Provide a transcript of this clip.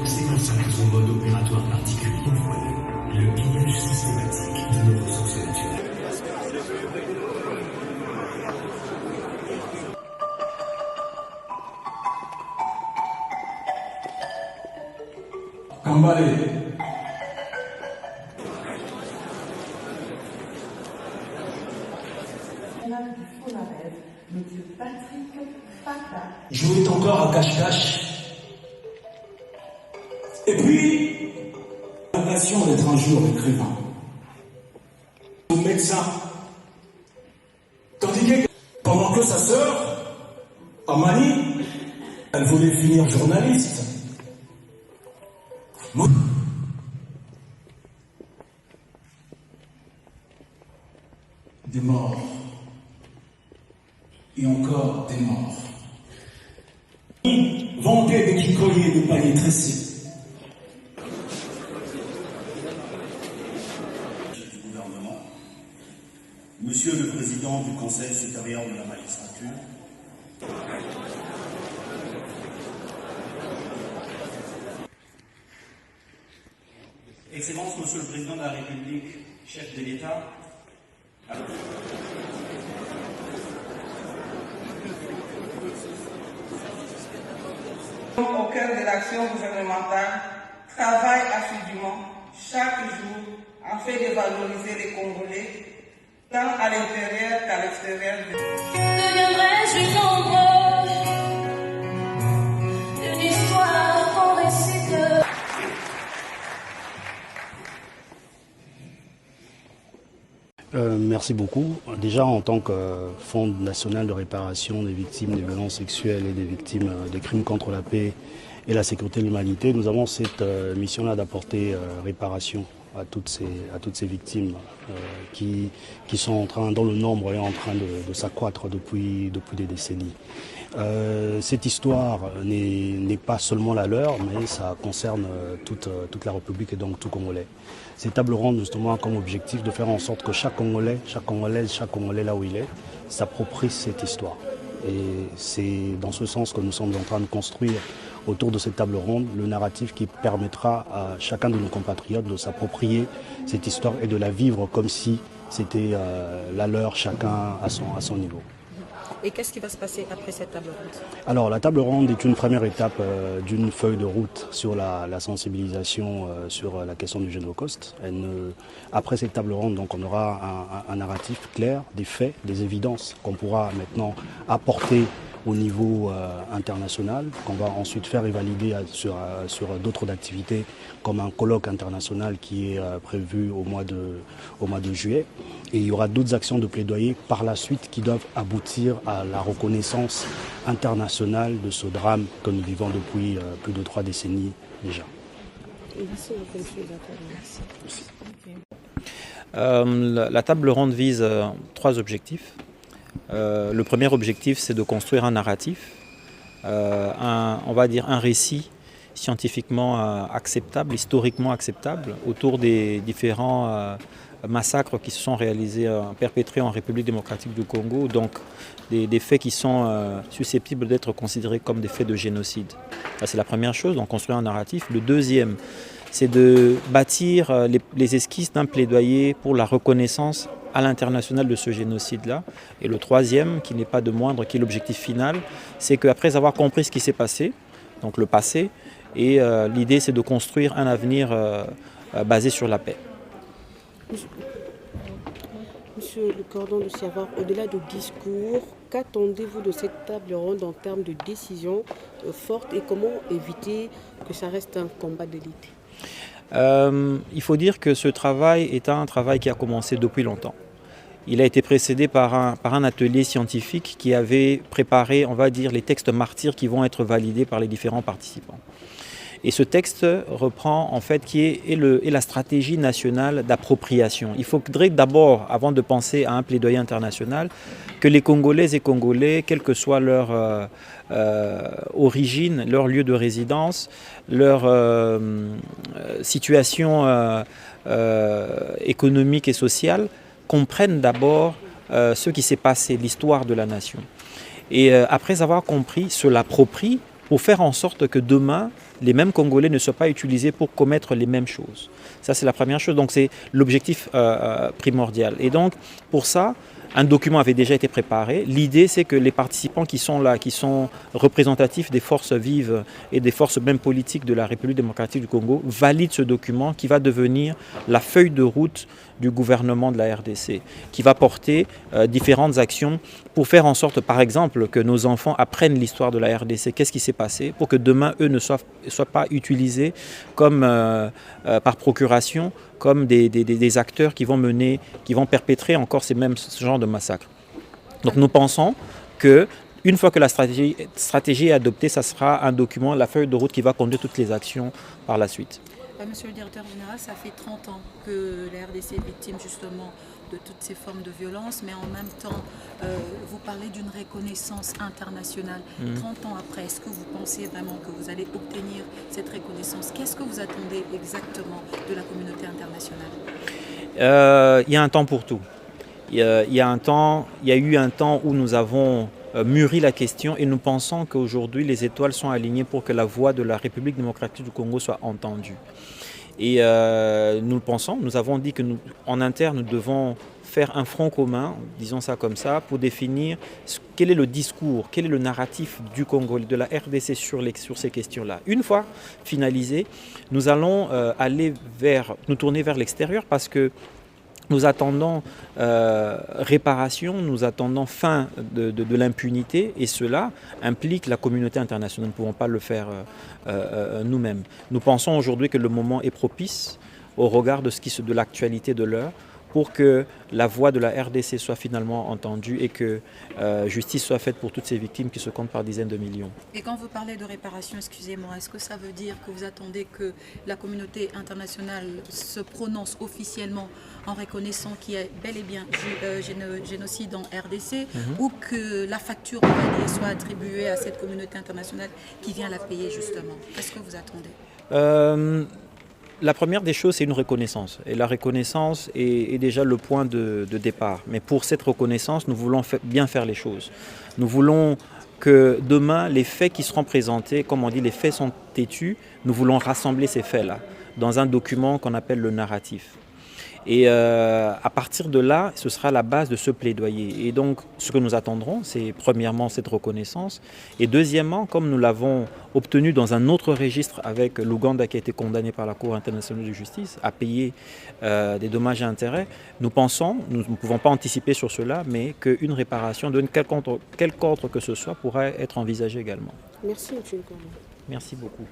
C'est comme ça que son mode opératoire particulier le pillage systématique de nos ressources naturelles. Kambale. Monsieur Patrick Fata. Jouait encore à cache-cache. Et puis, la passion d'être un jour écrivain. Ou médecin. Tandis que, pendant que sa sœur, Amani, elle voulait finir journaliste. Des morts. Et encore des morts. Vanter des kikoyers de paliers tressés. Du gouvernement, Monsieur le Président du Conseil supérieur de la magistrature, Excellence, Monsieur le Président de la République, chef de l'État, Au cœur de l'action gouvernementale, travaille assidûment chaque jour afin de valoriser les Congolais, tant à l'intérieur qu'à l'extérieur. Deviendrai-je une ombre d'une histoire qu'on récite? Merci beaucoup. Déjà, en tant que Fonds national de réparation des victimes des violences sexuelles et des victimes des crimes contre la paix et la sécurité de l'humanité, nous avons cette mission-là d'apporter réparation à toutes ces victimes qui sont en train, dont le nombre est en train de s'accroître depuis des décennies. Cette histoire n'est pas seulement la leur, mais ça concerne toute la République et donc tout Congolais. Ces tables rondes justement comme objectif de faire en sorte que chaque Congolais, chaque Congolaise, chaque Congolais là où il est, s'approprie cette histoire. Et c'est dans ce sens que nous sommes en train de construire autour de cette table ronde le narratif qui permettra à chacun de nos compatriotes de s'approprier cette histoire et de la vivre comme si c'était la leur, chacun à son niveau. Et qu'est-ce qui va se passer après cette table ronde? Alors la table ronde est une première étape d'une feuille de route sur la sensibilisation sur la question du Holocauste. Après cette table ronde, donc, on aura un narratif clair, des faits, des évidences qu'on pourra maintenant apporter au niveau international, qu'on va ensuite faire et valider sur d'autres activités comme un colloque international qui est prévu au mois de juillet. Et il y aura d'autres actions de plaidoyer par la suite qui doivent aboutir à la reconnaissance internationale de ce drame que nous vivons depuis plus de 3 décennies déjà. Merci beaucoup. La table ronde vise 3 objectifs. Le premier objectif, c'est de construire un narratif, on va dire un récit scientifiquement acceptable, historiquement acceptable, autour des différents massacres qui se sont réalisés, perpétrés en République démocratique du Congo, donc des faits qui sont susceptibles d'être considérés comme des faits de génocide. C'est la première chose, donc construire un narratif. Le deuxième, c'est de bâtir les esquisses d'un plaidoyer pour la reconnaissance à l'international de ce génocide-là. Et le troisième, qui n'est pas de moindre, qui est l'objectif final, c'est qu'après avoir compris ce qui s'est passé, donc le passé, et l'idée c'est de construire un avenir basé sur la paix. Monsieur Le Cordon de Savoir, au-delà du discours, qu'attendez-vous de cette table ronde en termes de décisions fortes et comment éviter que ça reste un combat d'élite? Il faut dire que ce travail est un travail qui a commencé depuis longtemps. Il a été précédé par un atelier scientifique qui avait préparé, on va dire, les textes martyrs qui vont être validés par les différents participants. Et ce texte reprend en fait qui est la stratégie nationale d'appropriation. Il faudrait d'abord, avant de penser à un plaidoyer international, que les Congolaises et Congolais, quelle que soit leur origine, leur lieu de résidence, leur situation économique et sociale, comprennent d'abord ce qui s'est passé, l'histoire de la nation. Et après avoir compris, se l'approprient pour faire en sorte que demain, les mêmes Congolais ne soient pas utilisés pour commettre les mêmes choses. Ça, c'est la première chose. Donc, c'est l'objectif primordial. Et donc, pour ça, un document avait déjà été préparé. L'idée, c'est que les participants qui sont là, qui sont représentatifs des forces vives et des forces même politiques de la République démocratique du Congo, valident ce document qui va devenir la feuille de route du gouvernement de la RDC, qui va porter différentes actions pour faire en sorte, par exemple, que nos enfants apprennent l'histoire de la RDC, qu'est-ce qui s'est passé, pour que demain, eux ne soient pas utilisés comme, par procuration, comme des acteurs qui vont perpétrer encore ce genre de massacre. Donc nous pensons que une fois que la stratégie est adoptée, ça sera un document, la feuille de route qui va conduire toutes les actions par la suite. Monsieur le directeur général, ça fait 30 ans que la RDC est victime justement de toutes ces formes de violence, mais en même temps, vous parlez d'une reconnaissance internationale. 30 ans après, est-ce que vous pensez vraiment que vous allez obtenir cette reconnaissance? Qu'est-ce que vous attendez exactement de la communauté internationale? Il y a un temps pour tout. Il y a eu un temps où nous avons mûri la question et nous pensons qu'aujourd'hui les étoiles sont alignées pour que la voix de la République démocratique du Congo soit entendue. Et nous le pensons, nous avons dit que en interne nous devons faire un front commun, disons ça comme ça, pour définir quel est le discours, quel est le narratif du Congo, de la RDC sur ces questions-là. Une fois finalisé, nous allons nous tourner vers l'extérieur parce que nous attendons réparation, nous attendons fin de l'impunité et cela implique la communauté internationale. Nous ne pouvons pas le faire nous-mêmes. Nous pensons aujourd'hui que le moment est propice au regard de l'actualité de l'heure pour que la voix de la RDC soit finalement entendue et que justice soit faite pour toutes ces victimes qui se comptent par dizaines de millions. Et quand vous parlez de réparation, excusez-moi, est-ce que ça veut dire que vous attendez que la communauté internationale se prononce officiellement en reconnaissant qu'il y a bel et bien génocide en RDC ou que la facture, on va dire, soit attribuée à cette communauté internationale qui vient la payer justement? Qu'est-ce que vous attendez? La première des choses, c'est une reconnaissance. Et la reconnaissance est déjà le point de départ. Mais pour cette reconnaissance, nous voulons bien faire les choses. Nous voulons que demain, les faits qui seront présentés, comme on dit, les faits sont têtus, nous voulons rassembler ces faits-là dans un document qu'on appelle le narratif. Et à partir de là, ce sera la base de ce plaidoyer. Et donc, ce que nous attendrons, c'est premièrement cette reconnaissance. Et deuxièmement, comme nous l'avons obtenu dans un autre registre avec l'Ouganda qui a été condamné par la Cour internationale de justice à payer des dommages et intérêts, nous pensons, nous ne pouvons pas anticiper sur cela, mais qu'une réparation de quelque ordre que ce soit pourrait être envisagée également. Merci, M. le Corneille. Merci beaucoup.